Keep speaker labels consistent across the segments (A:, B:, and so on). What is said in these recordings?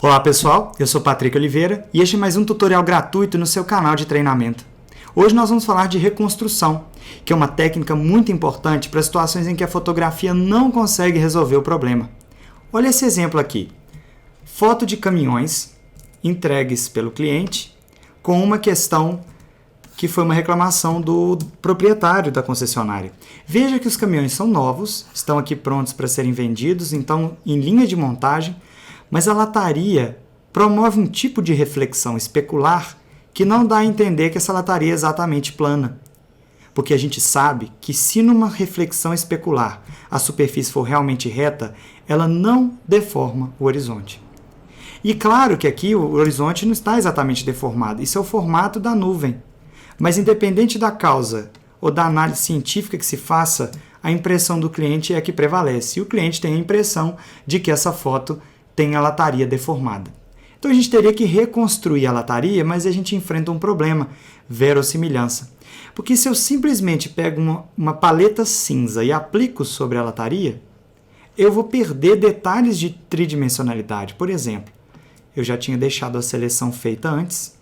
A: Olá pessoal, eu sou Patrick Oliveira e este é mais um tutorial gratuito no seu canal de treinamento. Hoje nós vamos falar de reconstrução, que é uma técnica muito importante para situações em que a fotografia não consegue resolver o problema. Olha esse exemplo aqui. Foto de caminhões entregues pelo cliente com uma questão que foi uma reclamação do proprietário da concessionária. Veja que os caminhões são novos, estão aqui prontos para serem vendidos, então em linha de montagem, mas a lataria promove um tipo de reflexão especular que não dá a entender que essa lataria é exatamente plana. Porque a gente sabe que se numa reflexão especular a superfície for realmente reta, ela não deforma o horizonte. E claro que aqui o horizonte não está exatamente deformado, isso é o formato da nuvem. Mas independente da causa ou da análise científica que se faça, a impressão do cliente é a que prevalece. E o cliente tem a impressão de que essa foto tem a lataria deformada. Então a gente teria que reconstruir a lataria, mas a gente enfrenta um problema, verossimilhança. Porque se eu simplesmente pego uma paleta cinza e aplico sobre a lataria, eu vou perder detalhes de tridimensionalidade. Por exemplo, eu já tinha deixado a seleção feita antes.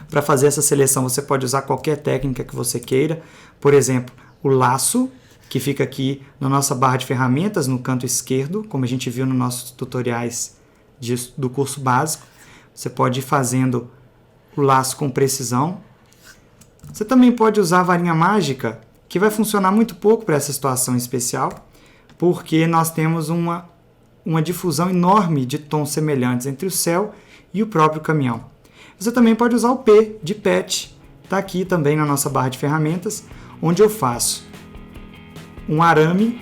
A: Para fazer essa seleção você pode usar qualquer técnica que você queira. Por exemplo, o laço, que fica aqui na nossa barra de ferramentas, no canto esquerdo, como a gente viu nos nossos tutoriais do curso básico. Você pode ir fazendo o laço com precisão. Você também pode usar a varinha mágica, que vai funcionar muito pouco para essa situação especial, porque nós temos uma difusão enorme de tons semelhantes entre o céu e o próprio caminhão. Você também pode usar o P de PET, está aqui também na nossa barra de ferramentas, onde eu faço um arame,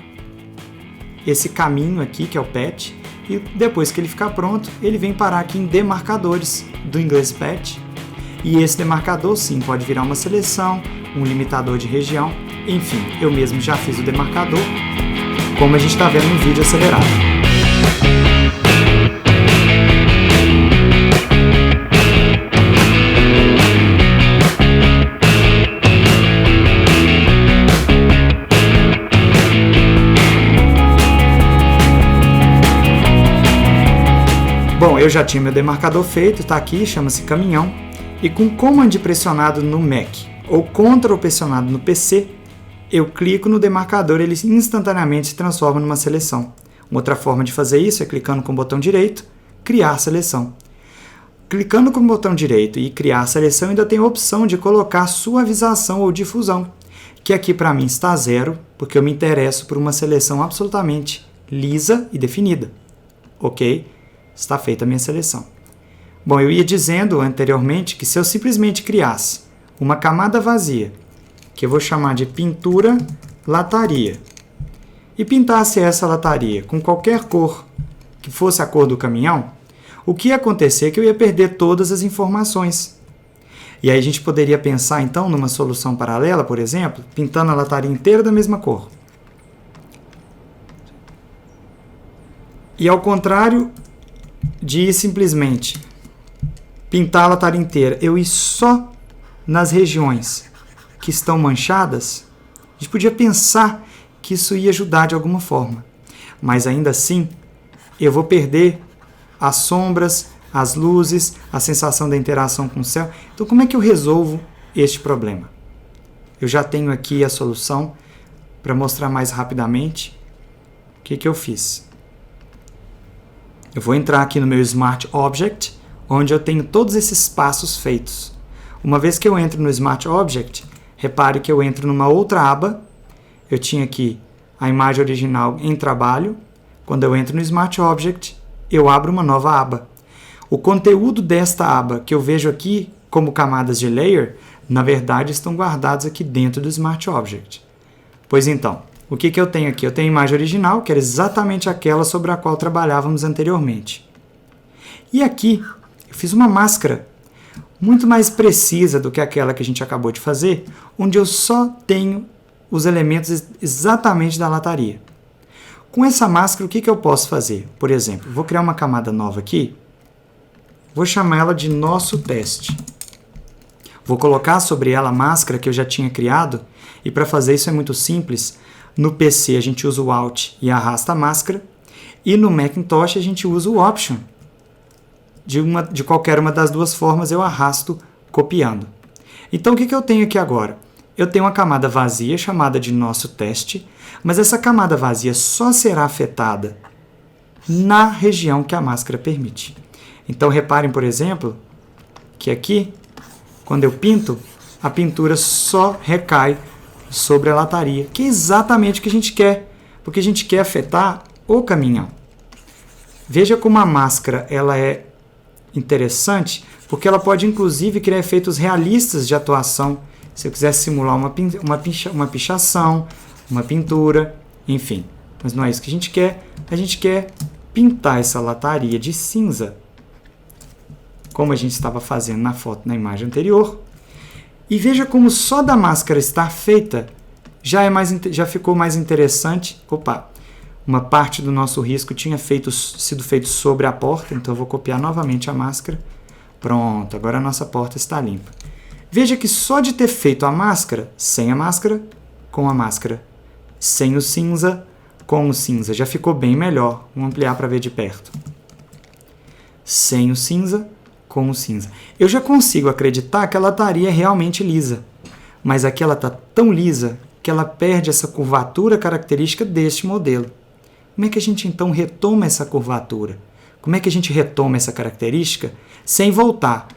A: esse caminho aqui que é o PET, e depois que ele ficar pronto, ele vem parar aqui em demarcadores do inglês PET, e esse demarcador sim pode virar uma seleção, um limitador de região, enfim, eu mesmo já fiz o demarcador, como a gente está vendo no vídeo acelerado. Bom, eu já tinha meu demarcador feito, está aqui, chama-se caminhão, e com Command pressionado no Mac ou Ctrl pressionado no PC, eu clico no demarcador e ele instantaneamente se transforma numa seleção. Uma outra forma de fazer isso é clicando com o botão direito, criar seleção. Clicando com o botão direito e criar seleção, ainda tem a opção de colocar suavização ou difusão, que aqui para mim está 0, porque eu me interesso por uma seleção absolutamente lisa e definida. Ok? Está feita a minha seleção. Bom, eu ia dizendo anteriormente que se eu simplesmente criasse uma camada vazia, que eu vou chamar de pintura lataria, e pintasse essa lataria com qualquer cor que fosse a cor do caminhão, o que ia acontecer é que eu ia perder todas as informações. E aí a gente poderia pensar então numa solução paralela, por exemplo, pintando a lataria inteira da mesma cor. E ao contrário de simplesmente pintar a lataria inteira, eu ir só nas regiões que estão manchadas, a gente podia pensar que isso ia ajudar de alguma forma. Mas ainda assim, eu vou perder as sombras, as luzes, a sensação da interação com o céu. Então, como é que eu resolvo este problema? Eu já tenho aqui a solução para mostrar mais rapidamente o que eu fiz. Eu vou entrar aqui no meu Smart Object, onde eu tenho todos esses passos feitos. Uma vez que eu entro no Smart Object, repare que eu entro numa outra aba. Eu tinha aqui a imagem original em trabalho. Quando eu entro no Smart Object, eu abro uma nova aba. O conteúdo desta aba que eu vejo aqui como camadas de layer, na verdade estão guardados aqui dentro do Smart Object. Pois então, o que eu tenho aqui? Eu tenho a imagem original, que era exatamente aquela sobre a qual trabalhávamos anteriormente. E aqui, eu fiz uma máscara muito mais precisa do que aquela que a gente acabou de fazer, onde eu só tenho os elementos exatamente da lataria. Com essa máscara, o que eu posso fazer? Por exemplo, vou criar uma camada nova aqui, vou chamar ela de nosso teste. Vou colocar sobre ela a máscara que eu já tinha criado, e para fazer isso é muito simples. No PC a gente usa o Alt e arrasta a máscara, e no Macintosh a gente usa o Option. de qualquer uma das duas formas, eu arrasto copiando. Então, o que eu tenho aqui agora? Eu tenho uma camada vazia, chamada de nosso teste, mas essa camada vazia só será afetada na região que a máscara permite. Então, reparem, por exemplo, que aqui, quando eu pinto, a pintura só recai sobre a lataria, que é exatamente o que a gente quer, porque a gente quer afetar o caminhão. Veja como a máscara ela é interessante, porque ela pode inclusive criar efeitos realistas de atuação, se eu quiser simular uma pichação, uma pintura, enfim. Mas não é isso que a gente quer pintar essa lataria de cinza, como a gente estava fazendo na foto, na imagem anterior. E veja como só da máscara estar feita já ficou mais interessante. Opa, uma parte do nosso risco tinha sido feito sobre a porta, então eu vou copiar novamente a máscara. Pronto, agora a nossa porta está limpa. Veja que só de ter feito a máscara, sem a máscara, com a máscara, sem o cinza, com o cinza, já ficou bem melhor. Vamos ampliar para ver de perto. Sem o cinza, com o cinza. Eu já consigo acreditar que a lataria é realmente lisa, mas aqui ela está tão lisa que ela perde essa curvatura característica deste modelo. Como é que a gente então retoma essa curvatura? Como é que a gente retoma essa característica sem voltar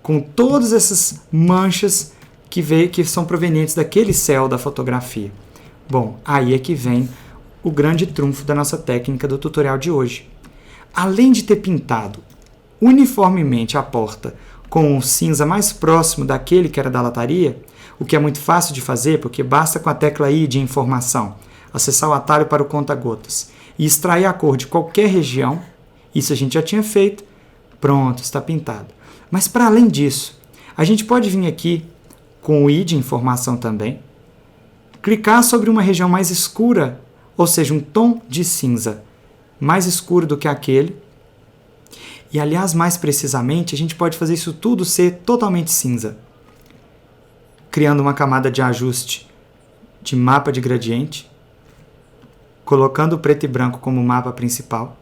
A: com todas essas manchas que são provenientes daquele céu da fotografia? Bom, aí é que vem o grande trunfo da nossa técnica do tutorial de hoje. Além de ter pintado uniformemente a porta com o cinza mais próximo daquele que era da lataria, o que é muito fácil de fazer, porque basta com a tecla I de informação acessar o atalho para o conta-gotas e extrair a cor de qualquer região. Isso a gente já tinha feito. Pronto, está pintado. Mas para além disso, a gente pode vir aqui com o I de informação também, clicar sobre uma região mais escura, ou seja, um tom de cinza mais escuro do que aquele. E, aliás, mais precisamente, a gente pode fazer isso tudo ser totalmente cinza, criando uma camada de ajuste de mapa de gradiente, colocando o preto e branco como mapa principal,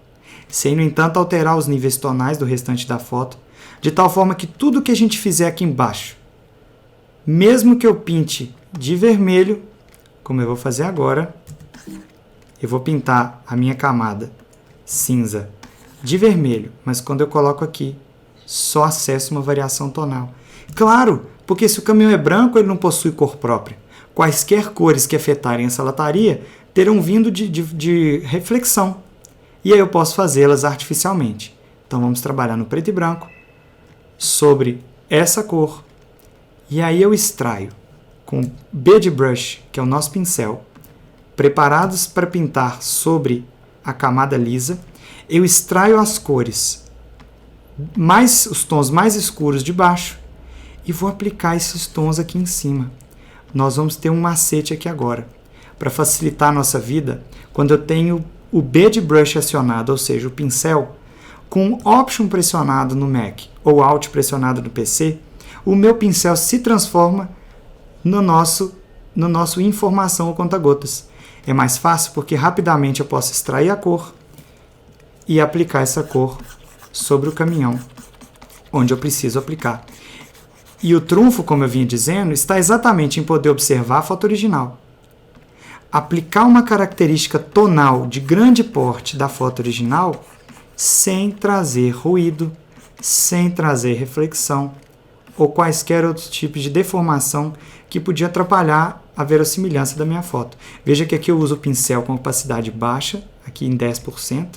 A: sem, no entanto, alterar os níveis tonais do restante da foto, de tal forma que tudo que a gente fizer aqui embaixo, mesmo que eu pinte de vermelho, como eu vou fazer agora, eu vou pintar a minha camada cinza de vermelho, mas quando eu coloco aqui, só acesso uma variação tonal. Claro, porque se o caminhão é branco, ele não possui cor própria. Quaisquer cores que afetarem essa lataria terão vindo de reflexão. E aí eu posso fazê-las artificialmente. Então vamos trabalhar no preto e branco, sobre essa cor. E aí eu extraio com B de brush, que é o nosso pincel, preparados para pintar sobre a camada lisa, eu extraio as cores, os tons mais escuros de baixo, e vou aplicar esses tons aqui em cima. Nós vamos ter um macete aqui agora, para facilitar a nossa vida, quando eu tenho o B de brush acionado, ou seja, o pincel, com Option pressionado no Mac ou Alt pressionado no PC, o meu pincel se transforma no nosso informação ou conta-gotas. É mais fácil porque rapidamente eu posso extrair a cor e aplicar essa cor sobre o caminhão, onde eu preciso aplicar. E o trunfo, como eu vinha dizendo, está exatamente em poder observar a foto original. Aplicar uma característica tonal de grande porte da foto original sem trazer ruído, sem trazer reflexão ou quaisquer outros tipos de deformação que podia atrapalhar a verossimilhança da minha foto. Veja que aqui eu uso o pincel com opacidade baixa, aqui em 10%,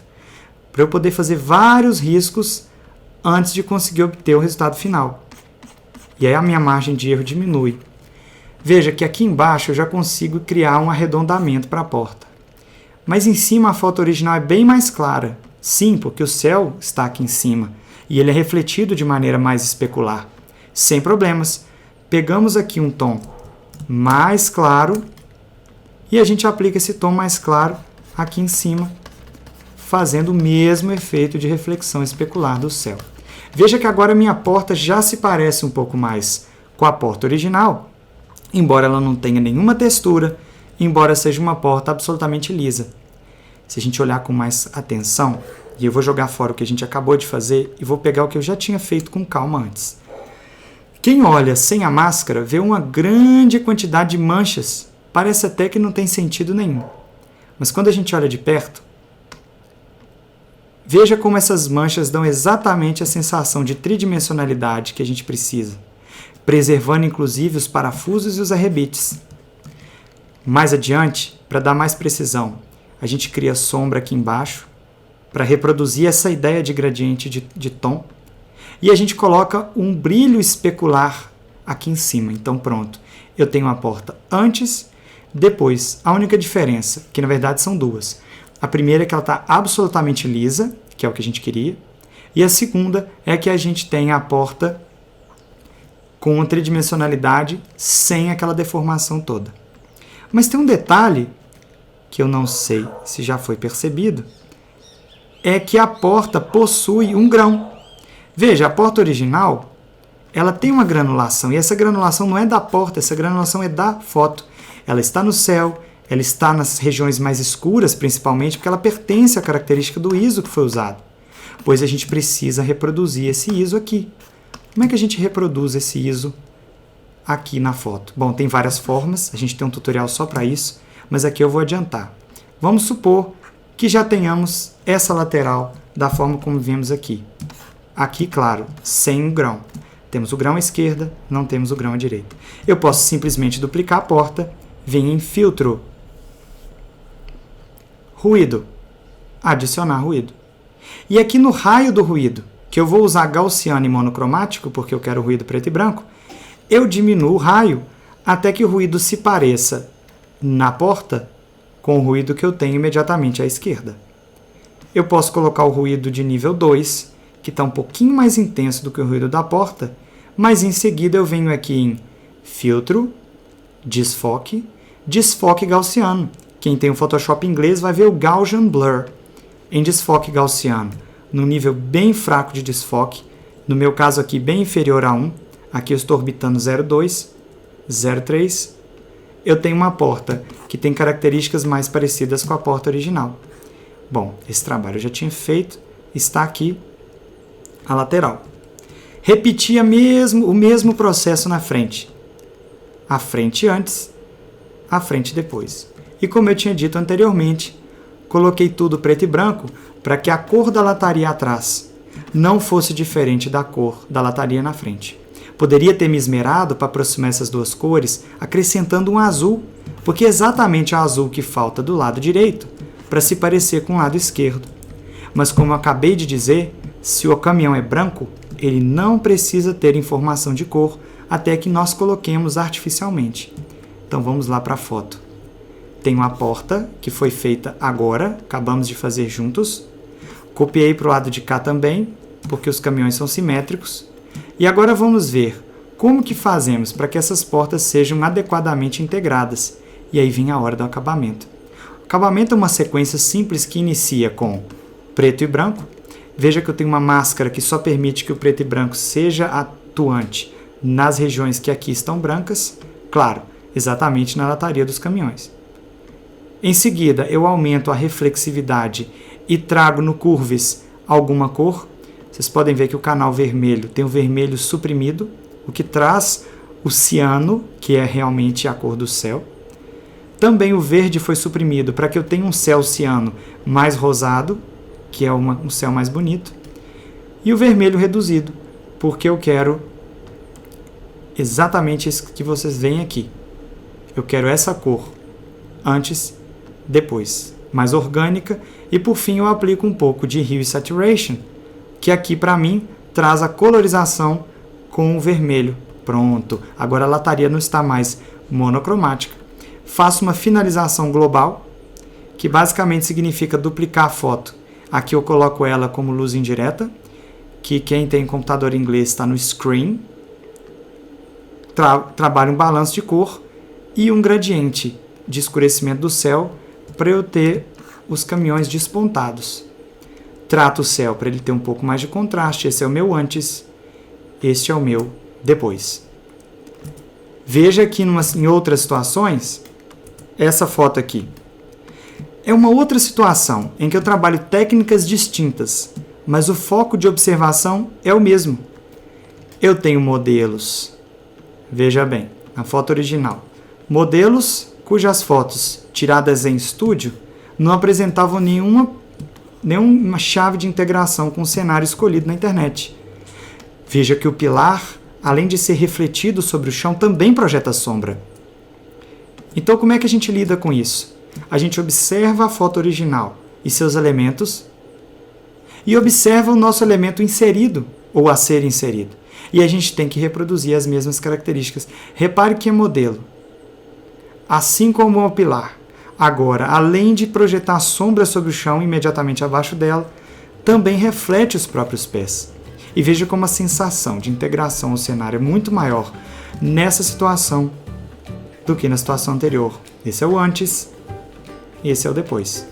A: para eu poder fazer vários riscos antes de conseguir obter o resultado final. E aí a minha margem de erro diminui. Veja que aqui embaixo eu já consigo criar um arredondamento para a porta. Mas em cima a foto original é bem mais clara. Sim, porque o céu está aqui em cima e ele é refletido de maneira mais especular. Sem problemas. Pegamos aqui um tom mais claro e a gente aplica esse tom mais claro aqui em cima, fazendo o mesmo efeito de reflexão especular do céu. Veja que agora minha porta já se parece um pouco mais com a porta original, embora ela não tenha nenhuma textura, embora seja uma porta absolutamente lisa. Se a gente olhar com mais atenção, E eu vou jogar fora o que a gente acabou de fazer e vou pegar o que eu já tinha feito com calma antes. Quem olha sem a máscara vê uma grande quantidade de manchas. Parece até que não tem sentido nenhum. Mas quando a gente olha de perto, veja como essas manchas dão exatamente a sensação de tridimensionalidade que a gente precisa, preservando inclusive os parafusos e os arrebites. Mais adiante, para dar mais precisão, a gente cria sombra aqui embaixo, para reproduzir essa ideia de gradiente de tom. E a gente coloca um brilho especular aqui em cima. Então pronto, eu tenho uma porta antes, depois. A única diferença, que na verdade são duas. A primeira é que ela está absolutamente lisa, que é o que a gente queria. E a segunda é que a gente tem a porta com tridimensionalidade sem aquela deformação toda. Mas tem um detalhe que eu não sei se já foi percebido, é que a porta possui um grão. Veja, a porta original, ela tem uma granulação, e essa granulação não é da porta, essa granulação é da foto. Ela está no céu, ela está nas regiões mais escuras, principalmente, porque ela pertence à característica do ISO que foi usado. Pois a gente precisa reproduzir esse ISO aqui. Como é que a gente reproduz esse ISO aqui na foto? Bom, tem várias formas, a gente tem um tutorial só para isso, mas aqui eu vou adiantar. Vamos supor que já tenhamos essa lateral da forma como vimos aqui. Aqui, claro, sem o grão. Temos o grão à esquerda, não temos o grão à direita. Eu posso simplesmente duplicar a porta, vir em filtro, ruído, adicionar ruído. E aqui no raio do ruído, que eu vou usar gaussiano e monocromático, porque eu quero ruído preto e branco, eu diminuo o raio até que o ruído se pareça na porta com o ruído que eu tenho imediatamente à esquerda. Eu posso colocar o ruído de nível 2, que está um pouquinho mais intenso do que o ruído da porta, mas em seguida eu venho aqui em Filtro, Desfoque, Desfoque Gaussiano. Quem tem o Photoshop inglês vai ver o Gaussian Blur em Desfoque Gaussiano, no nível bem fraco de desfoque, no meu caso aqui bem inferior a 1, aqui eu estou orbitando 0,2, 0,3, eu tenho uma porta que tem características mais parecidas com a porta original. Bom, esse trabalho eu já tinha feito, está aqui a lateral. Repetia o mesmo processo na frente. A frente antes, a frente depois. E como eu tinha dito anteriormente, coloquei tudo preto e branco para que a cor da lataria atrás não fosse diferente da cor da lataria na frente. Poderia ter me esmerado para aproximar essas duas cores, acrescentando um azul, porque é exatamente o azul que falta do lado direito, para se parecer com o lado esquerdo. Mas como eu acabei de dizer, se o caminhão é branco, ele não precisa ter informação de cor até que nós coloquemos artificialmente. Então vamos lá para a foto. Tem uma porta que foi feita agora, acabamos de fazer juntos. Copiei para o lado de cá também, porque os caminhões são simétricos. E agora vamos ver como que fazemos para que essas portas sejam adequadamente integradas. E aí vem a hora do acabamento. O acabamento é uma sequência simples que inicia com preto e branco. Veja que eu tenho uma máscara que só permite que o preto e branco seja atuante nas regiões que aqui estão brancas. Claro, exatamente na lataria dos caminhões. Em seguida, eu aumento a reflexividade e trago no Curves alguma cor. Vocês podem ver que o canal vermelho tem o vermelho suprimido, o que traz o ciano, que é realmente a cor do céu. Também o verde foi suprimido para que eu tenha um céu ciano mais rosado, que é um céu mais bonito. E o vermelho reduzido, porque eu quero exatamente isso que vocês veem aqui. Eu quero essa cor antes, depois, mais orgânica. E por fim eu aplico um pouco de Hue Saturation, que aqui para mim traz a colorização com o vermelho. Pronto, agora a lataria não está mais monocromática. Faço uma finalização global, que basicamente significa duplicar a foto. Aqui eu coloco ela como luz indireta, que quem tem computador inglês está no Screen. Trabalho um balanço de cor e um gradiente de escurecimento do céu para eu ter os caminhões despontados. Trato o céu para ele ter um pouco mais de contraste. Esse é o meu antes, este é o meu depois. Veja que em outras situações, essa foto aqui. É uma outra situação em que eu trabalho técnicas distintas, mas o foco de observação é o mesmo. Eu tenho modelos, veja bem, na foto original, modelos cujas fotos tiradas em estúdio não apresentavam nenhuma chave de integração com o cenário escolhido na internet. Veja que o pilar, além de ser refletido sobre o chão, também projeta sombra. Então, como é que a gente lida com isso? A gente observa a foto original e seus elementos e observa o nosso elemento inserido ou a ser inserido. E a gente tem que reproduzir as mesmas características. Repare que é modelo, assim como o pilar. Agora, além de projetar sombra sobre o chão imediatamente abaixo dela, também reflete os próprios pés. E veja como a sensação de integração ao cenário é muito maior nessa situação do que na situação anterior. Esse é o antes, esse é o depois.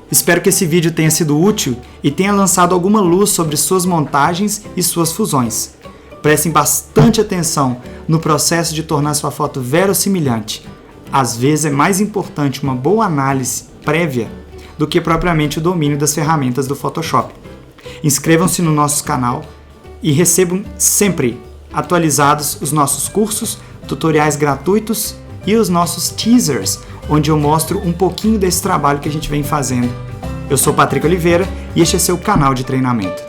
A: Espero que esse vídeo tenha sido útil e tenha lançado alguma luz sobre suas montagens e suas fusões. Prestem bastante atenção no processo de tornar sua foto verossimilhante. Às vezes é mais importante uma boa análise prévia do que propriamente o domínio das ferramentas do Photoshop. Inscrevam-se no nosso canal e recebam sempre atualizados os nossos cursos, tutoriais gratuitos e os nossos teasers, onde eu mostro um pouquinho desse trabalho que a gente vem fazendo. Eu sou Patrick Oliveira e este é seu canal de treinamento.